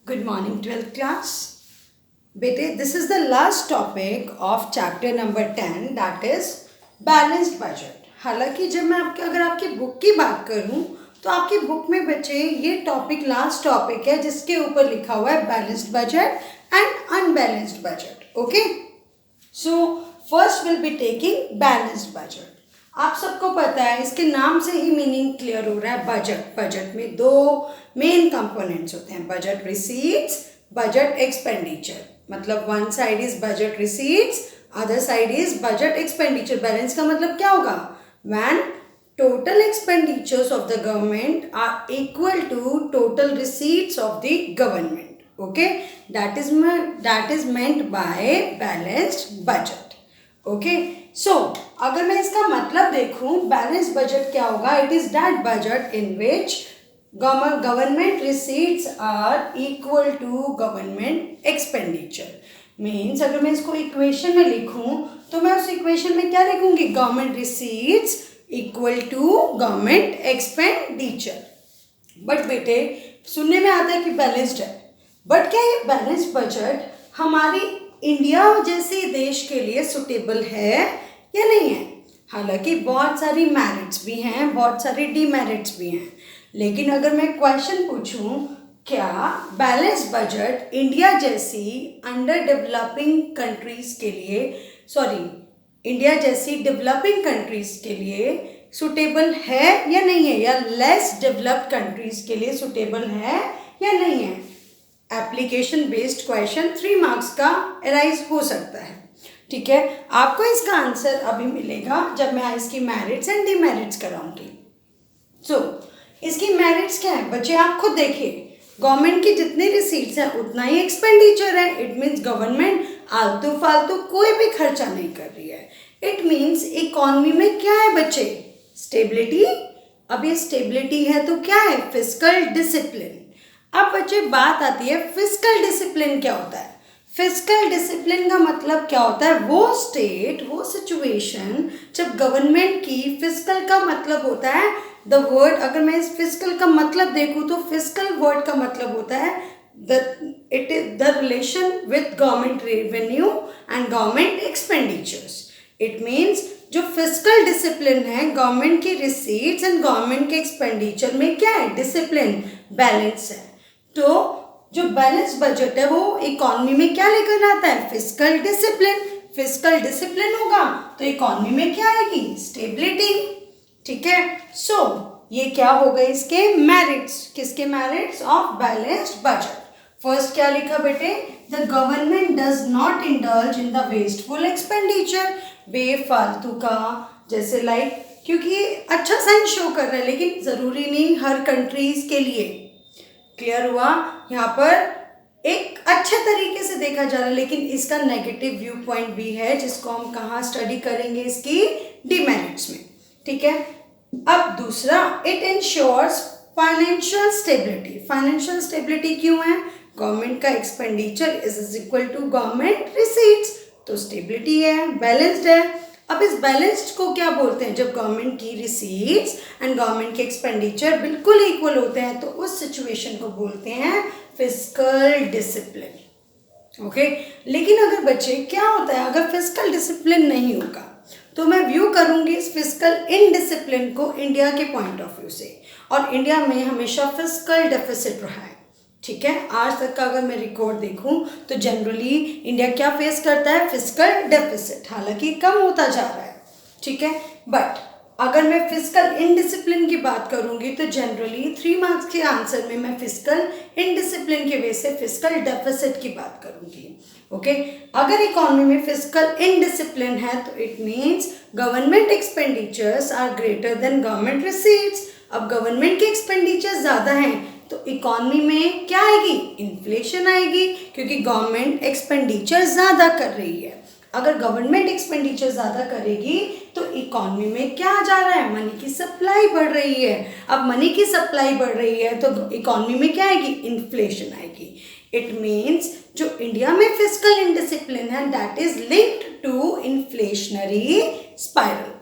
Good morning, 12th class. बेटे, this is the last topic of chapter number 10, that is balanced budget. हालांकि जब मैं अगर आपकी बुक की बात करूं तो आपकी बुक में बच्चे ये टॉपिक लास्ट टॉपिक है जिसके ऊपर लिखा हुआ है balanced budget and unbalanced budget. Okay, so first will be taking balanced budget. आप सबको पता है, इसके नाम से ही मीनिंग क्लियर हो रहा है. बजट में दो मेन कंपोनेंट्स होते हैं, बजट रिसीट्स, बजट एक्सपेंडिचर. मतलब one side is budget receipts, other side is budget expenditure. Balance का मतलब क्या होगा? When total expenditures of the government are equal to total receipts of the government. Okay, that is meant by balanced budget. Okay, so अगर मैं इसका मतलब देखूं, balance budget क्या होगा? It is that budget in which government receipts are equal to government expenditure. Means अगर मैं इसको इक्वेशन में लिखूं तो मैं उस इक्वेशन में क्या लिखूंगी? Government receipts equal to government expenditure. But बेटे, सुनने में आता है कि बैलेंस्ड है, बट क्या ये बैलेंस्ड बजट हमारी इंडिया जैसे देश के लिए सुटेबल है या नहीं है? हालांकि बहुत सारी मेरिट्स भी हैं, बहुत सारी डीमेरिट्स भी हैं, लेकिन अगर मैं क्वेश्चन पूछूं, क्या बैलेंस्ड बजट इंडिया जैसी अंडर डेवलपिंग कंट्रीज के लिए, इंडिया जैसी डेवलपिंग कंट्रीज के लिए सुटेबल है या नहीं है, या लेस डेवलप्ड कंट्रीज के लिए सुटेबल है या नहीं है? एप्लीकेशन बेस्ड क्वेश्चन 3 मार्क्स का अराइज हो सकता है. ठीक है, आपको इसका आंसर अभी मिलेगा जब मैं इसकी मेरिट्स एंड डीमेरिट्स कराऊंगी. सो इसकी मेरिट्स क्या है बच्चे? आप खुद देखिए, गवर्नमेंट की जितनी रिसीट्स है उतना ही एक्सपेंडिचर है. इट मीन्स गवर्नमेंट आलतू फालतू कोई भी खर्चा नहीं कर रही है. इट मीन्स इकोनॉमी में क्या है बच्चे? स्टेबिलिटी. अब ये स्टेबिलिटी है तो क्या है? Fiscal discipline. अब बच्चे बात आती है, फिस्कल डिसिप्लिन क्या होता है? फिस्कल डिसिप्लिन का मतलब क्या होता है? वो स्टेट, वो सिचुएशन जब गवर्नमेंट की, फिस्कल का मतलब होता है द वर्ड, अगर मैं इस फिस्कल का मतलब देखूं तो फिस्कल वर्ड का मतलब होता है it is the relation with government revenue and government expenditures. It means जो फिस्कल डिसिप्लिन है, गवर्नमेंट की रिसीट्स एंड गवर्नमेंट के एक्सपेंडिचर में क्या है? डिसिप्लिन, बैलेंस है. तो जो बैलेंस बजट है वो इकोनॉमी में क्या लेकर आता है? Fiscal discipline. फिस्कल डिसिप्लिन होगा तो इकोनॉमी में क्या आएगी? स्टेबिलिटी. ठीक है, सो ये क्या हो गए इसके मेरिट्स. किसके merits? Of balanced budget. First क्या लिखा बेटे? The government does not indulge in the wasteful expenditure. बेफालतू का, जैसे क्योंकि अच्छा साइन शो कर रहा है, लेकिन ज़रूरी नहीं हर कंट्रीज के लिए. क्लियर हुआ? यहाँ पर एक अच्छे तरीके से देखा जा रहा है, लेकिन इसका नेगेटिव व्यू पॉइंट भी है जिसको हम कहाँ स्टडी करेंगे? इसकी डीमेरिट्स में. ठीक है, अब दूसरा, it insures financial stability. Financial stability क्यों है? गवर्नमेंट का expenditure is equal to government receipts, तो स्टेबिलिटी है, बैलेंस्ड है. अब इस बैलेंस्ड को क्या बोलते हैं? जब गवर्नमेंट की रिसीट्स एंड गवर्नमेंट के एक्सपेंडिचर बिल्कुल इक्वल होते हैं तो उस सिचुएशन को बोलते हैं फिस्कल डिसिप्लिन. ओके, लेकिन अगर बच्चे क्या होता है, अगर फिस्कल डिसिप्लिन नहीं होगा तो मैं व्यू करूंगी इस फिस्कल इनडिसिप्लिन को इंडिया के पॉइंट ऑफ व्यू से, और इंडिया में हमेशा फिस्कल डेफिसिट रहा है. ठीक है, आज तक का अगर मैं रिकॉर्ड देखूं तो जनरली इंडिया क्या फेस करता है? Fiscal deficit. हालांकि कम होता जा रहा है. ठीक है, बट अगर मैं फिस्कल इनडिसिप्लिन की बात करूंगी तो जनरली 3 मार्क्स के आंसर में मैं फिस्कल इनडिसिप्लिन के वजह से फिस्कल डेफिसिट की बात करूंगी. ओके, अगर इकोनॉमी में फिस्कल इनडिसिप्लिन है तो it means government expenditures are greater than government receipts. अब गवर्नमेंट के एक्सपेंडिचर ज़्यादा हैं तो इकोनॉमी में क्या आएगी? इन्फ्लेशन आएगी, क्योंकि गवर्नमेंट एक्सपेंडिचर ज़्यादा कर रही है. अगर गवर्नमेंट एक्सपेंडिचर ज़्यादा करेगी तो इकोनॉमी में क्या आ जा रहा है? मनी की सप्लाई बढ़ रही है. अब मनी की सप्लाई बढ़ रही है तो इकोनॉमी में क्या आएगी? इन्फ्लेशन आएगी. इट मीन्स जो इंडिया में फिस्कल इनडिसिप्लिन है that is linked to inflationary spiral.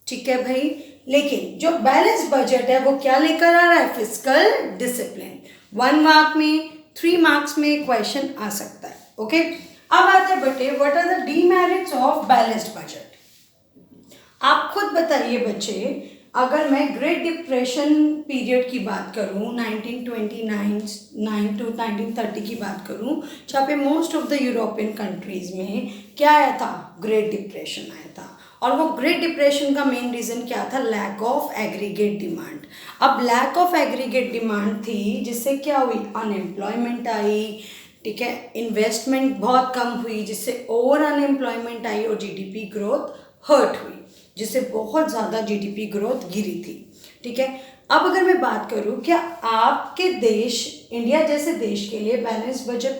ठीक है भाई, लेकिन जो बैलेंस बजट है वो क्या लेकर आ रहा है? Fiscal discipline. 1 मार्क में 3 मार्क्स में क्वेश्चन आ सकता है। ओके, अब आते हैं बेटे, what are the demerits of balanced budget. आप खुद बताइए बच्चे, अगर मैं ग्रेट डिप्रेशन पीरियड की बात करूं 1929 टू 1930 की बात करूं, जहाँ पे most of the European countries में क्या आया था, ग्रेट डिप्रेशन आया था। और वो ग्रेट डिप्रेशन का मेन रीज़न क्या था, लैक ऑफ एग्रीगेट डिमांड। अब लैक ऑफ एग्रीगेट डिमांड थी, जिससे क्या हुई, अनएम्प्लॉयमेंट आई, ठीक है, इन्वेस्टमेंट बहुत कम हुई, जिससे ओवर अनएम्प्लॉयमेंट आई और जीडीपी ग्रोथ हर्ट हुई, जिससे बहुत ज़्यादा जीडीपी ग्रोथ गिरी थी। ठीक है, अब अगर मैं बात करूं, क्या आपके देश, इंडिया जैसे देश के लिए बैलेंस बजट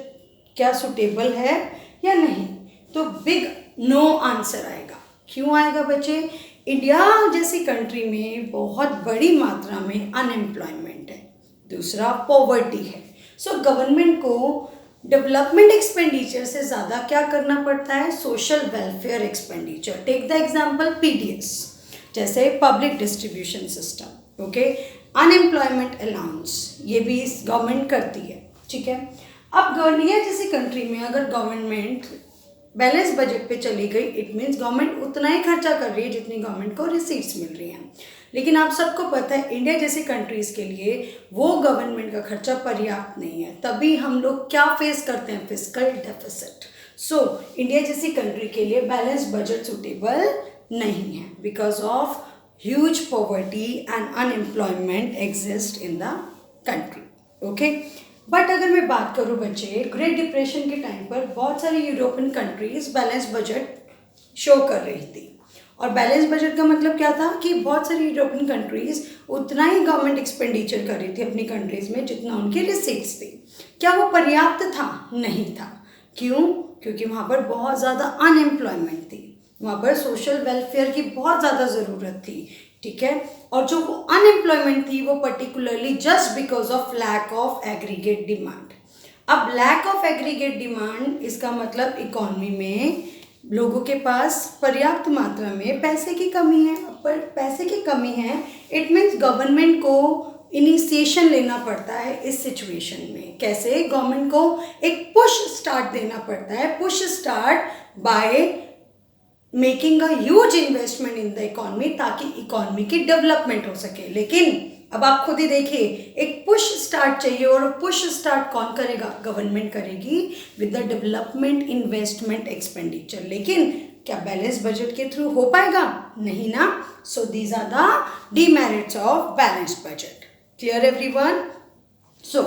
क्या सुटेबल है या नहीं, तो बिग नो आंसर आएगा। क्यों आएगा बच्चे, इंडिया जैसी कंट्री में बहुत बड़ी मात्रा में अनएम्प्लॉयमेंट है, दूसरा पॉवर्टी है। सो गवर्नमेंट को डेवलपमेंट एक्सपेंडिचर से ज़्यादा क्या करना पड़ता है, social welfare expenditure. Take the example PDS, जैसे public distribution system, okay, unemployment allowance, ये भी गवर्नमेंट करती है। ठीक है, अब इंडिया जैसी कंट्री में अगर गवर्नमेंट बैलेंस बजट पे चली गई, इट मीन्स गवर्नमेंट उतना ही खर्चा कर रही है जितनी गवर्नमेंट को रिसीट्स मिल रही हैं। लेकिन आप सबको पता है इंडिया जैसी कंट्रीज़ के लिए वो गवर्नमेंट का खर्चा पर्याप्त नहीं है, तभी हम लोग क्या फेस करते हैं, फिस्कल डेफिसिट। सो इंडिया जैसी कंट्री के लिए बैलेंस बजट सुटेबल नहीं है, because of huge poverty and unemployment exist in the country. Okay, but अगर मैं बात करूँ बच्चे, ग्रेट डिप्रेशन के टाइम पर बहुत सारी European countries balance budget show कर रही थी। और बैलेंस बजट का मतलब क्या था कि बहुत सारी यूरोपियन कंट्रीज उतना ही गवर्नमेंट एक्सपेंडिचर कर रही थी अपनी कंट्रीज में जितना उनकी रिसीट्स थी। क्या वो पर्याप्त था? नहीं था। क्यों? क्योंकि वहाँ पर बहुत ज़्यादा अनएम्प्लॉयमेंट थी, वहाँ पर सोशल वेलफेयर की बहुत ज़्यादा ज़रूरत थी। ठीक है, और जो वो अनएम्प्लॉयमेंट थी वो particularly just because of lack of aggregate demand. अब लैक ऑफ एग्रीगेट डिमांड, इसका मतलब इकॉनमी में लोगों के पास पर्याप्त मात्रा में पैसे की कमी है। पर पैसे की कमी है, इट मीन्स गवर्नमेंट को इनिशिएशन लेना पड़ता है इस सिचुएशन में। कैसे? गवर्नमेंट को एक पुश स्टार्ट देना पड़ता है, push start by making a huge investment in the economy, ताकि इकॉनमी की डेवलपमेंट हो सके। लेकिन अब आप खुद ही देखिए, एक पुश स्टार्ट चाहिए, और पुश स्टार्ट कौन करेगा? गवर्नमेंट करेगी with the development investment expenditure. लेकिन क्या बैलेंस बजट के थ्रू हो पाएगा? नहीं ना। So these are the demerits of balanced budget. Clear everyone? So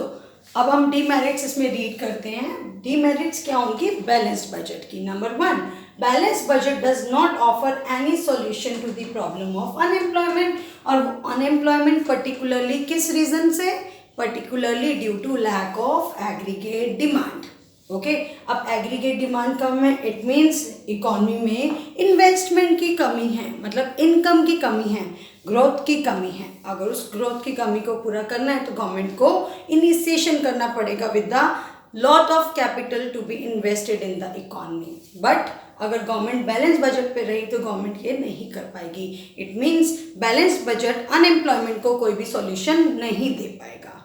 अब हम डीमेरिट्स इसमें रीड करते हैं। डीमेरिट्स क्या होंगी बैलेंस्ड बजट की? Number 1, balance budget does not offer any solution to the problem of unemployment. और अनएम्प्लॉयमेंट पर्टिकुलरली किस रीजन से? Particularly due to lack of aggregate demand. Okay, अब एग्रीगेट डिमांड कम है, इट मीन्स इकॉनमी में investment की कमी है, मतलब इनकम की कमी है, ग्रोथ की कमी है। अगर उस ग्रोथ की कमी को पूरा करना है तो गवर्नमेंट को इनिशिएशन करना पड़ेगा with the lot of capital to be invested in the economy. But अगर गवर्नमेंट बैलेंस बजट पे रही तो गवर्नमेंट ये नहीं कर पाएगी। It means balance budget unemployment को कोई भी सॉल्यूशन नहीं दे पाएगा।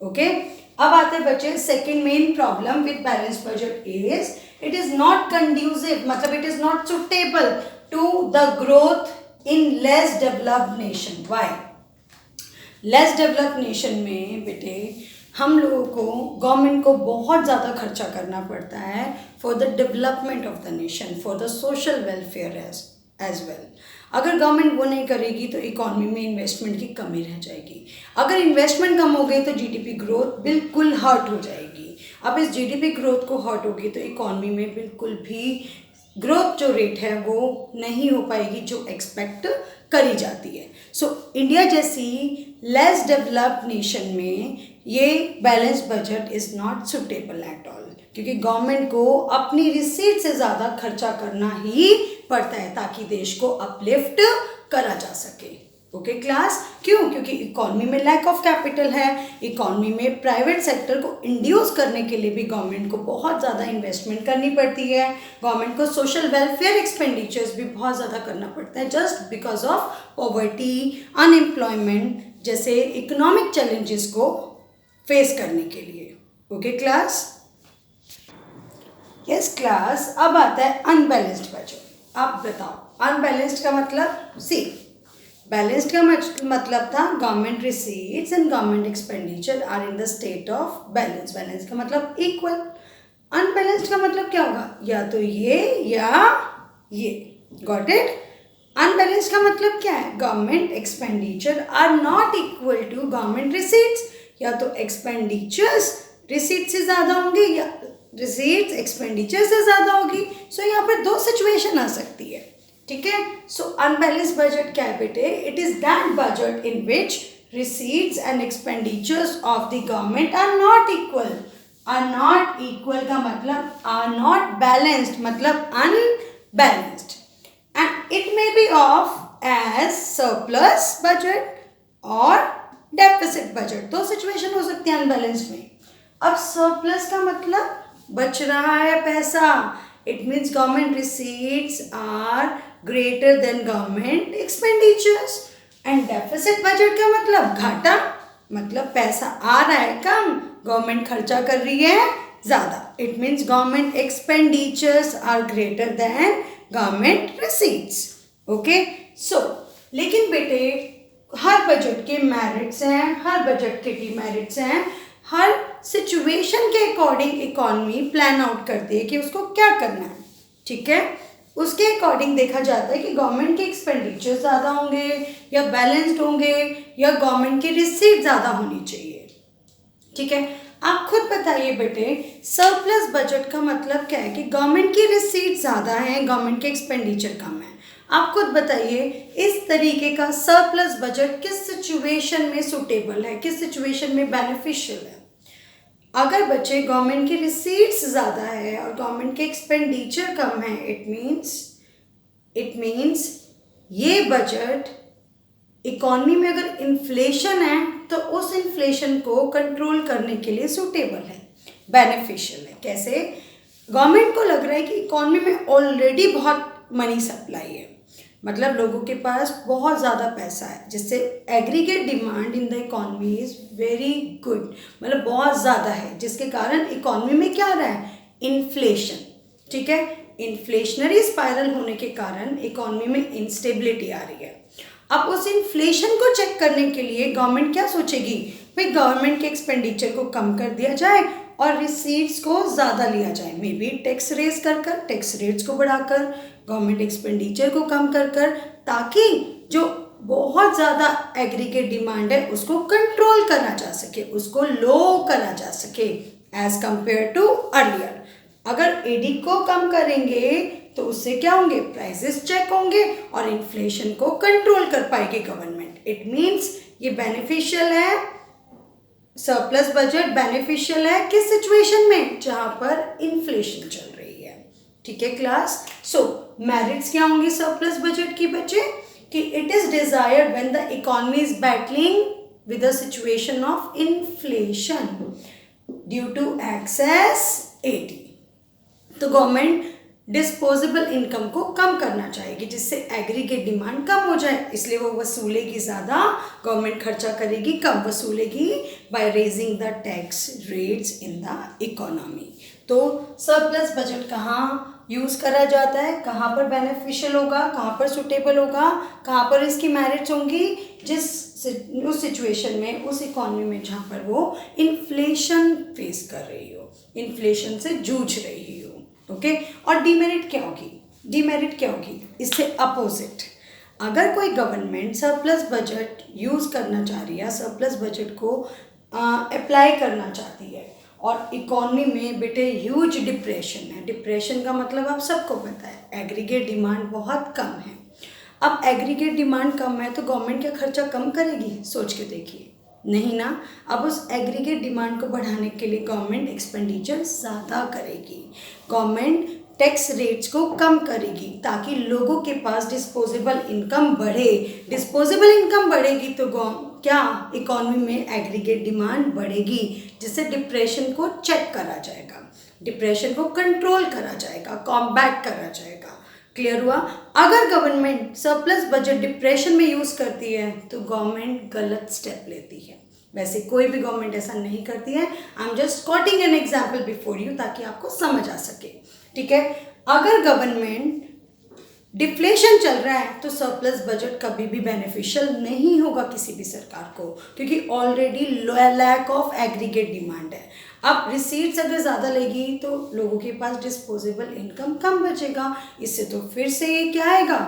ओके, अब आते हैं बच्चे, second main problem with balance budget is it is not conducive, मतलब it is not suitable to the growth in less developed nation. Why? Less developed nation में बेटे हम लोगों को, गवर्नमेंट को बहुत ज़्यादा खर्चा करना पड़ता है for the development of the nation, for the social welfare as well. अगर गवर्नमेंट वो नहीं करेगी तो इकॉनमी में इन्वेस्टमेंट की कमी रह जाएगी। अगर इन्वेस्टमेंट कम हो गई तो जीडीपी ग्रोथ बिल्कुल हर्ट हो जाएगी। अब इस जीडीपी ग्रोथ को हर्ट होगी तो इकॉनमी में बिल्कुल भी ग्रोथ जो रेट है वो नहीं हो पाएगी जो एक्सपेक्ट करी जाती है। सो इंडिया जैसी लेस डेवलप्ड नेशन में ये balance budget is not suitable at all, क्योंकि गवर्नमेंट को अपनी रिसीट से ज़्यादा खर्चा करना ही पड़ता है ताकि देश को अपलिफ्ट करा जा सके। ओके क्लास, क्यों? क्योंकि इकॉनमी में लैक ऑफ कैपिटल है, इकॉनमी में प्राइवेट सेक्टर को इंड्यूस करने के लिए भी गवर्नमेंट को बहुत ज़्यादा इन्वेस्टमेंट करनी पड़ती है, गवर्नमेंट को सोशल वेलफेयर एक्सपेंडिचर्स भी बहुत ज़्यादा करना पड़ता है, just because of poverty, unemployment जैसे इकोनॉमिक चैलेंजेस को फेस करने के लिए। Okay class? यस क्लास, अब आता है अनबैलेंस्ड बजट। अब बताओ अनबैलेंस्ड का मतलब? सी, बैलेंस्ड का मतलब था government receipts and government expenditure are in the state of balance. Balance का मतलब इक्वल। अनबैलेंस्ड का मतलब क्या होगा? या तो ये या ये। Got it? अनबैलेंस्ड का मतलब क्या है? Government expenditure are not equal to government receipts. या तो एक्सपेंडिचर्स रिसीट से ज़्यादा होंगे या रिसीट्स एक्सपेंडिचर से ज़्यादा होगी। सो यहाँ पर दो सिचुएशन आ सकती है। ठीक है? सो अनबैलेंस्ड बजट क्या है बेटे? It is that budget in which receipts and expenditures of the government are not equal। are not equal का मतलब are not balanced मतलब unbalanced, and it may be of as surplus budget और deficit budget। दो situation हो सकती है unbalanced में। अब सरप्लस का मतलब बच रहा है पैसा। It means government receipts are greater than government expenditures. And deficit budget का मतलब घाटा, मतलब पैसा आ रहा है कम, गवर्नमेंट खर्चा कर रही है ज़्यादा। It means government expenditures are greater than government receipts. Okay? So लेकिन बेटे हर बजट के मेरिट्स हैं, हर बजट के डिमेरिट्स हैं। हर सिचुएशन के अकॉर्डिंग इकॉनमी प्लान आउट करती है कि उसको क्या करना है। ठीक है? उसके अकॉर्डिंग देखा जाता है कि गवर्नमेंट के एक्सपेंडिचर ज़्यादा होंगे या बैलेंस्ड होंगे या गवर्नमेंट की रिसीट ज़्यादा होनी चाहिए। ठीक है? आप खुद बताइए बेटे, सरप्लस बजट का मतलब क्या है? कि गवर्नमेंट की रिसीट ज़्यादा है, गवर्नमेंट के एक्सपेंडिचर कम है। आप खुद बताइए इस तरीके का सरप्लस बजट किस सिचुएशन में सूटेबल है, किस सिचुएशन में बेनिफिशियल है? अगर बच्चे गवर्नमेंट की रिसीट्स ज़्यादा है और गवर्नमेंट के एक्सपेंडिचर कम है, इट मीन्स ये बजट इकॉनमी में अगर इन्फ्लेशन है तो उस इन्फ्लेशन को कंट्रोल करने के लिए सूटेबल है, बेनिफिशियल है। कैसे? गवर्नमेंट को लग रहा है कि इकॉनमी में ऑलरेडी बहुत मनी सप्लाई है, मतलब लोगों के पास बहुत ज़्यादा पैसा है, जिससे aggregate demand in the economy is very good, मतलब बहुत ज़्यादा है, जिसके कारण इकॉनमी में क्या आ रहा है? इन्फ्लेशन। ठीक है? इन्फ्लेशनरी स्पाइरल होने के कारण इकॉनमी में इंस्टेबिलिटी आ रही है। अब उस इन्फ्लेशन को चेक करने के लिए गवर्नमेंट क्या सोचेगी? भाई गवर्नमेंट के एक्सपेंडिचर को कम कर दिया जाए और रिसीट्स को ज़्यादा लिया जाए। मे बी टैक्स रेज कर टैक्स रेट्स को बढ़ाकर, गवर्नमेंट एक्सपेंडिचर को कम कर ताकि जो बहुत ज़्यादा एग्रीगेट डिमांड है उसको कंट्रोल करा जा सके, उसको लो करा जा सके एज कंपेयर टू अर्लियर। अगर एडी को कम करेंगे तो उससे क्या होंगे? प्राइसेस चेक होंगे और इन्फ्लेशन को कंट्रोल कर पाएगी गवर्नमेंट। इट मीन्स ये बेनिफिशियल है, सरप्लस बजट बेनिफिशियल है किस सिचुएशन में? जहां पर इन्फ्लेशन चल रही है। ठीक है क्लास? सो मेरिट्स क्या होंगी सरप्लस बजट की बच्चे? कि it is desired when the economy is battling with the situation of inflation due to excess AD. तो गवर्नमेंट डिस्पोजेबल इनकम को कम करना चाहेगी जिससे एग्रीगेट डिमांड कम हो जाए, इसलिए वो वसूलेगी ज़्यादा, गवर्नमेंट खर्चा करेगी कम, वसूलेगी by raising the tax rates in the economy. तो सरप्लस बजट कहाँ यूज़ करा जाता है, कहाँ पर बेनिफिशियल होगा, कहाँ पर सुटेबल होगा, कहाँ पर इसकी मेरिट्स होंगी? उस सिचुएशन में, उस इकोनॉमी में जहाँ पर वो इन्फ्लेशन फेस कर रही हो, इन्फ्लेशन से जूझ रही हो। ओके? और डीमेरिट क्या होगी? डीमेरिट क्या होगी? इससे अपोजिट, अगर कोई गवर्नमेंट सरप्लस बजट यूज़ करना चाह रही है, सरप्लस बजट को अप्लाई करना चाहती है और इकॉनमी में बेटे ह्यूज डिप्रेशन है। डिप्रेशन का मतलब आप सबको पता है, एग्रीगेट डिमांड बहुत कम है। अब एग्रीगेट डिमांड कम है तो गवर्नमेंट क्या खर्चा कम करेगी? सोच के देखिए, नहीं ना। अब उस एग्रीगेट डिमांड को बढ़ाने के लिए गवर्नमेंट एक्सपेंडिचर ज़्यादा करेगी, गवर्नमेंट टैक्स रेट्स को कम करेगी ताकि लोगों के पास डिस्पोजेबल इनकम बढ़े। डिस्पोजेबल इनकम बढ़ेगी तो क्या इकॉनमी में एग्रीगेट डिमांड बढ़ेगी, जिससे डिप्रेशन को चेक करा जाएगा, डिप्रेशन को कंट्रोल करा जाएगा, कॉम्बैट करा जाएगा। क्लियर हुआ? अगर गवर्नमेंट सरप्लस बजट डिप्रेशन में यूज़ करती है तो गवर्नमेंट गलत स्टेप लेती है। वैसे कोई भी गवर्नमेंट ऐसा नहीं करती है। I am just coating an example before you ताकि आपको समझ आ सके। ठीक है, अगर गवर्नमेंट डिफ्लेशन चल रहा है तो सरप्लस बजट कभी भी बेनिफिशियल नहीं होगा किसी भी सरकार को, क्योंकि already lack of aggregate demand है। अब रिसीट्स अगर ज़्यादा लेगी तो लोगों के पास डिस्पोजेबल इनकम कम बचेगा, इससे तो फिर से ये क्या आएगा,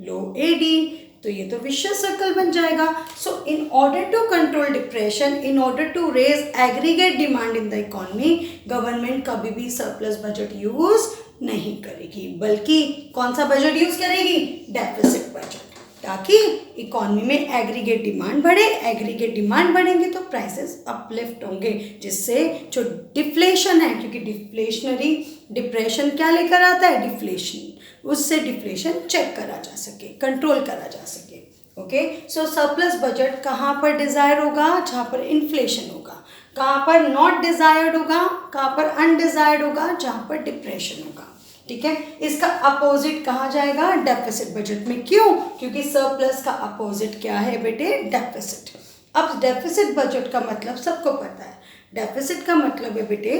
लो एडी, तो ये तो विशियस सर्कल बन जाएगा। So in order to control depression, in order to raise aggregate demand in the economy, government कभी भी सरप्लस बजट यूज नहीं करेगी, बल्कि कौन सा बजट यूज करेगी, डेफिसिट बजट, ताकि इकोनॉमी में एग्रीगेट डिमांड बढ़े। एग्रीगेट डिमांड बढ़ेंगे तो प्राइसेस अपलिफ्ट होंगे, जिससे जो डिफ्लेशन है, क्योंकि डिफ्लेशनरी डिप्रेशन क्या लेकर आता है, डिफ्लेशन, उससे डिफ्लेशन चेक करा जा सके, कंट्रोल करा जा सके। ओके, सो सरप्लस बजट कहाँ पर डिजायर होगा, जहाँ पर इन्फ्लेशन होगा। कहाँ पर नॉट डिजायर्ड होगा, कहाँ पर अनडिजायर्ड होगा, जहाँ पर डिप्रेशन होगा। ठीक है, इसका अपोजिट कहाँ जाएगा, डेफिसिट बजट में। क्यों, क्योंकि सरप्लस का अपोजिट क्या है बेटे, डेफिसिट। अब डेफिसिट बजट का मतलब सबको पता है, डेफिसिट का मतलब है बेटे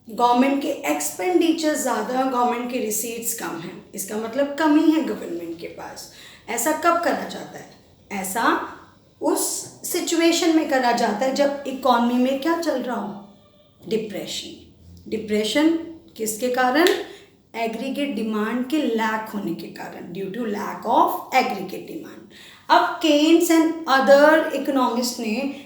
गवर्नमेंट के एक्सपेंडिचर ज़्यादा, गवर्नमेंट के रिसीट्स कम हैं, इसका मतलब कमी है गवर्नमेंट के पास। ऐसा कब करा जाता है, ऐसा उस सिचुएशन में करा जाता है जब इकॉनमी में क्या चल रहा हो, डिप्रेशन। डिप्रेशन किसके कारण, एग्रीगेट डिमांड के लैक होने के कारण, due to lack of aggregate demand. अब केन्स एंड अदर इकोनॉमिस्ट ने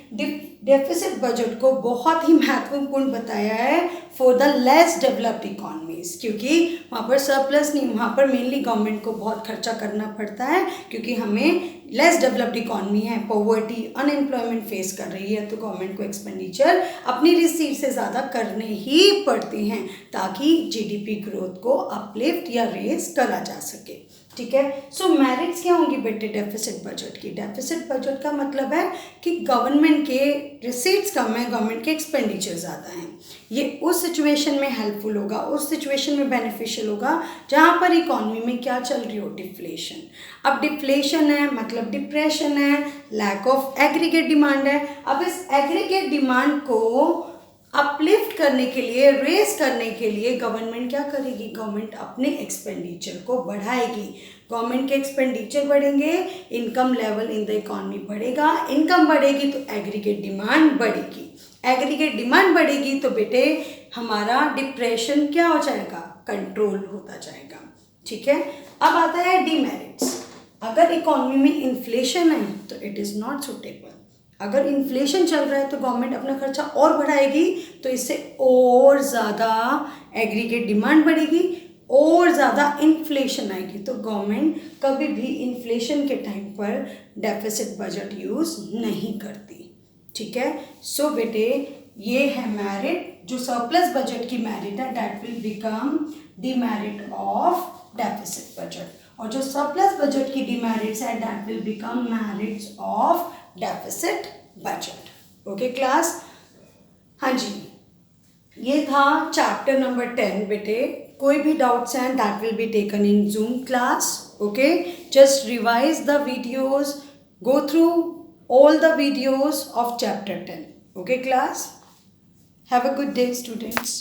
डेफिसिट बजट को बहुत ही महत्वपूर्ण बताया है for the less developed economies, क्योंकि वहाँ पर सरप्लस नहीं, वहाँ पर मेनली गवर्नमेंट को बहुत खर्चा करना पड़ता है, क्योंकि हमें लेस डेवलप्ड इकोनॉमी है, पॉवर्टी, अनएम्प्लॉयमेंट फेस कर रही है, तो गवर्नमेंट को एक्सपेंडिचर अपनी रिसीट से ज़्यादा करने ही पड़ती हैं ताकि जीडीपी ग्रोथ को अपलिफ्ट या रेज करा जा सके। ठीक है, सो मेरिट्स क्या होंगी बेटे डेफिसिट बजट की। डेफिसिट बजट का मतलब है कि गवर्नमेंट के रिसीट्स कम है, गवर्नमेंट के एक्सपेंडिचर ज़्यादा हैं। ये उस सिचुएशन में हेल्पफुल होगा, उस सिचुएशन में बेनिफिशियल होगा जहाँ पर इकोनॉमी में क्या चल रही हो, डिफ्लेशन। अब डिफ्लेशन है मतलब डिप्रेशन है, लैक ऑफ एग्रीगेट डिमांड है। अब इस एग्रीगेट डिमांड को अपलिफ्ट करने के लिए, रेस करने के लिए गवर्नमेंट क्या करेगी, गवर्नमेंट अपने एक्सपेंडिचर को बढ़ाएगी। गवर्नमेंट के एक्सपेंडिचर बढ़ेंगे, income level in the economy बढ़ेगा, इनकम बढ़ेगी तो एग्रीगेट डिमांड बढ़ेगी, एग्रीगेट डिमांड बढ़ेगी तो बेटे हमारा डिप्रेशन क्या हो जाएगा, कंट्रोल होता जाएगा। ठीक है, अब आता है डीमेरिट्स। अगर इकोनॉमी में इन्फ्लेशन है तो इट इज़ नॉट सुटेबल। अगर इन्फ्लेशन चल रहा है तो गवर्नमेंट अपना खर्चा और बढ़ाएगी, तो इससे और ज़्यादा एग्रीगेट डिमांड बढ़ेगी, और ज़्यादा इन्फ्लेशन आएगी, तो गवर्नमेंट कभी भी इन्फ्लेशन के टाइम पर डेफिसिट बजट यूज़ नहीं करती। ठीक है, सो बेटे ये है मेरिट, जो सरप्लस बजट की मेरिट है that will become demerit of deficit budget, और जो सरप्लस बजट की डीमेरिट्स है that will become merits of deficit budget. Okay class, हाँ जी, ये था चैप्टर नंबर 10 बेटे। कोई भी डाउट्स हैं that will be taken in zoom class. Okay, just revise the videos, go through all the videos of chapter 10. Okay class, have a good day students.